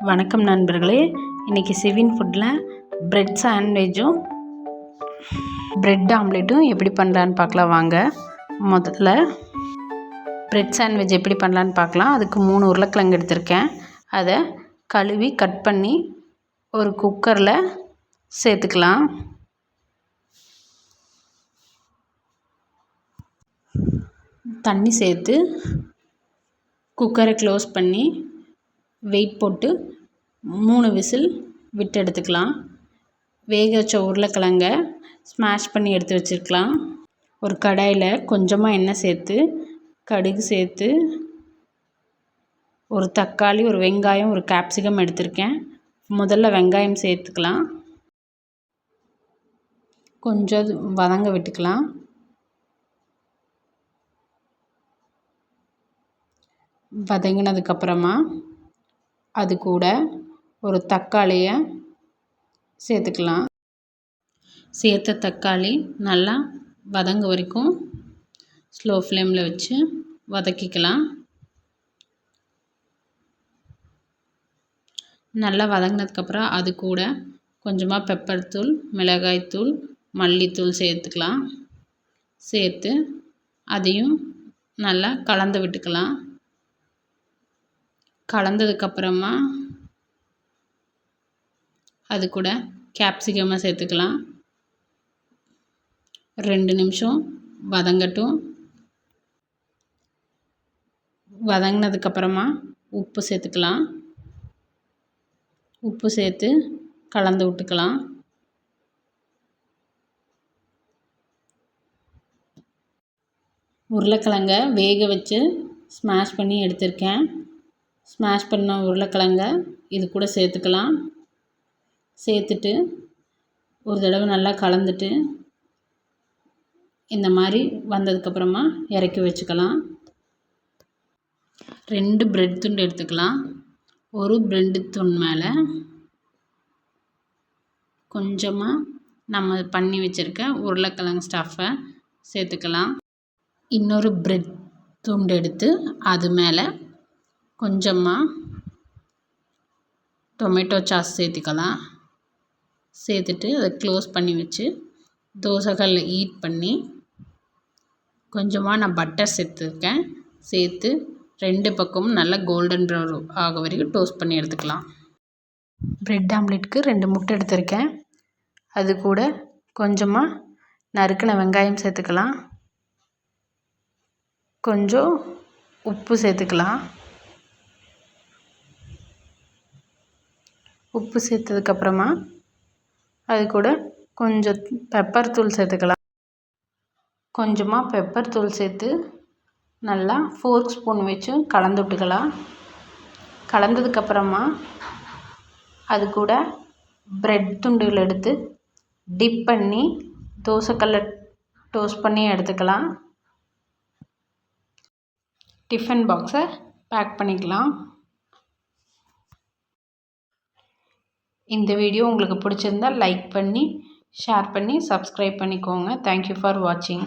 வணக்கம் நண்பர்களே, இன்றைக்கி சிவின் ஃபுட்டில் பிரெட் சாண்ட்விச்சும் பிரெட் ஆம்லேட்டும் எப்படி பண்ணலான்னு பார்க்கலாம் வாங்க. முதல்ல பிரெட் சாண்ட்விச் எப்படி பண்ணலான்னு பார்க்கலாம். அதுக்கு 3 உருளைக்கிழங்கு எடுத்திருக்கேன். அதை கழுவி கட் பண்ணி ஒரு குக்கரில் சேர்த்துக்கலாம். தண்ணி சேர்த்து குக்கரை க்ளோஸ் பண்ணி வெயிட் போட்டு 3 விசில் விட்டு எடுத்துக்கலாம். வேக வச்ச உருளைக்கிழங்க ஸ்மாஷ் பண்ணி எடுத்து வச்சுருக்கலாம். ஒரு கடாயில் கொஞ்சமாக எண்ணெய் சேர்த்து கடுகு சேர்த்து ஒரு தக்காளி, ஒரு வெங்காயம், ஒரு கேப்சிகம் எடுத்திருக்கேன். முதல்ல வெங்காயம் சேர்த்துக்கலாம். கொஞ்சம் வதங்க விட்டுக்கலாம். வதங்கினதுக்கப்புறமா அது கூட ஒரு தக்காளியை சேர்த்துக்கலாம். சேர்த்த தக்காளி நல்லா வதங்க வரைக்கும் ஸ்லோ ஃப்ளேமில் வச்சு வதக்கிக்கலாம். நல்லா வதங்கினதுக்கப்புறம் அது கூட கொஞ்சமாக பெப்பர் தூள், மிளகாய்த்தூள், மல்லித்தூள் சேர்த்துக்கலாம். சேர்த்து அதையும் நல்லா கலந்து விட்டுக்கலாம். கலந்ததுக்கப்புறமா அது கூட கேப்சிகமாக சேர்த்துக்கலாம். 2 நிமிஷம் வதங்கட்டும். வதங்கினதுக்கப்புறமா உப்பு சேர்த்துக்கலாம். உப்பு சேர்த்து கலந்து விட்டுக்கலாம். உருளைக்கிழங்க வேக வச்சு ஸ்மாஷ் பண்ணி எடுத்திருக்கேன். ஸ்மாஷ் பண்ண உருளைக்கிழங்க இது கூட சேர்த்துக்கலாம். சேர்த்துட்டு ஒரு தடவை நல்லா கலந்துட்டு இந்த மாதிரி வந்ததுக்கப்புறமா இறக்கி வச்சுக்கலாம். 2 பிரெட் துண்டு எடுத்துக்கலாம். ஒரு பிரெட் துண்டு மேலே கொஞ்சமாக நம்ம பண்ணி வச்சுருக்க உருளைக்கிழங்கு ஸ்டஃப்பை சேர்த்துக்கலாம். இன்னொரு பிரெட் துண்டு எடுத்து அது மேலே கொஞ்சமாக டொமேட்டோ சாஸ் சேர்த்துக்கலாம். சேர்த்துட்டு அதை க்ளோஸ் பண்ணி வச்சு தோசைக்கல்லில் ஹீட் பண்ணி கொஞ்சமாக நான் பட்டர் சேர்த்துருக்கேன். சேர்த்து 2 பக்கமும் நல்லா கோல்டன் ப்ரௌன் ஆக வரைக்கும் டோஸ்ட் பண்ணி எடுத்துக்கலாம். பிரெட் ஆம்லேட்டுக்கு 2 முட்டை எடுத்திருக்கேன். அது கூட கொஞ்சமாக நறுக்கின வெங்காயம் சேர்த்துக்கலாம். கொஞ்சம் உப்பு சேர்த்துக்கலாம். உப்பு சேர்த்ததுக்கப்புறமா அது கூட கொஞ்சம் பெப்பர் தூள் சேர்த்துக்கலாம். கொஞ்சமாக பெப்பர் தூள் சேர்த்து நல்லா ஃபோர்க் ஸ்பூன் வச்சு கலந்து விட்டுக்கலாம். கலந்ததுக்கப்புறமா அது கூட பிரெட் துண்டுகள் எடுத்து டிப் பண்ணி தோசைக்கல்ல டோஸ்ட் பண்ணி எடுத்துக்கலாம். டிஃபன் பாக்ஸை பேக் பண்ணிக்கலாம். இந்த வீடியோ உங்களுக்கு பிடிச்சிருந்தால் லைக் பண்ணி ஷேர் பண்ணி சப்ஸ்கிரைப் பண்ணிக்கோங்க. தேங்க்யூ ஃபார் வாட்சிங்.